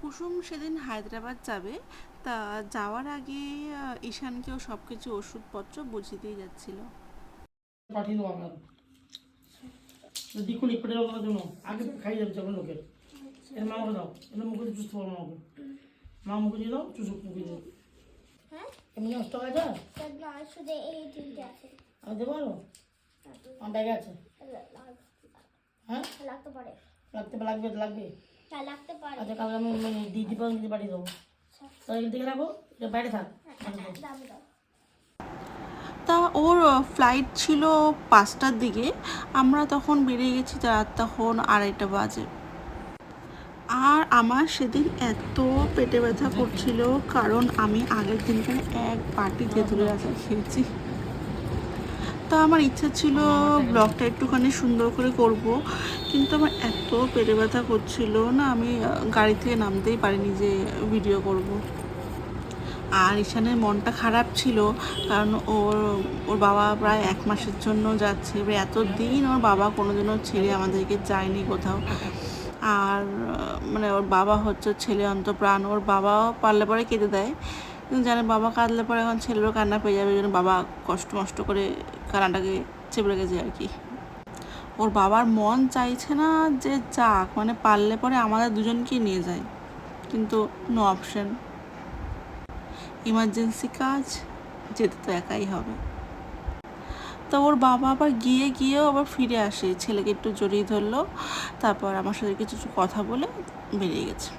কুসুম সেদিন হায়দ্রাবাদ যাবে, তা যাওয়ার আগে ঈশানকেও সব কিছু ওষুধপত্র বুঝিয়ে দিয়ে যাচ্ছিল। পাঠিয়ে দেবো আপনার দেখুন লিকুইডের ওনার জন্য আগে খাই যাবে যখন লোকের এর মামাকে দাও এটা মুখে দিয়ে চুষতে পারবো মামাকে মা মুখে দিয়ে দাও চুষুক মুখে দিয়ে হ্যাঁ এমনি নষ্ট হয়ে যায় না শুধু এই তিনটে আছে আমি দেবো আরো আমার ব্যাগে আছে হ্যাঁ লাগতে পারে লাগবে তা লাগতে পারে আচ্ছা কাল আমি দিদি দিতে পাঠিয়ে দেবো তাহলে দেখে রাখো এটা বাইরে থাক দামি দাও তা ওর ফ্লাইট ছিল 5টার দিকে, আমরা তখন বেরিয়ে গেছি রাত তখন 2:30 বাজে। আর আমার সেদিন এত পেটে ব্যথা করছিল, কারণ আমি আগের দিনকে এক বাটি তেঁতুলের আচার খেয়েছি। তা আমার ইচ্ছা ছিল ব্লগটা একটুখানি সুন্দর করে করব, কিন্তু আমার এত পেটে ব্যথা করছিল না, আমি গাড়ি থেকে নামতেই পারিনি যে ভিডিও করব। আর ঈশানের মনটা খারাপ ছিল, কারণ ওর বাবা প্রায় 1 মাসের জন্য যাচ্ছে। এবার এতদিন ওর বাবা কোনোদিনও ছেড়ে আমাদেরকে যায়নি কোথাও। আর মানে ওর বাবা হচ্ছে ছেলে অন্তপ্রাণ, ওর বাবাও পারলে পরে কেঁদে দেয়, কিন্তু জানে বাবা কাঁদলে পরে এখন ছেলেরও কান্না পেয়ে যাবে, ওই জন্য বাবা কষ্ট মষ্ট করে কান্নাটাকে চেপে রেখেছে আর কি। ওর বাবার মন চাইছে না যে যাক, মানে পারলে পরে আমাদের দুজনকেই নিয়ে যায়, কিন্তু নো অপশন, ইমার্জেন্সি কাজ, যেতে তো একাই হবে। তো ওর বাবা আবার গিয়েও আবার ফিরে আসে, ছেলেকে একটু জড়িয়ে ধরলো, তারপর আমার সাথে কিছু কথা বলে বেরিয়ে গেছে।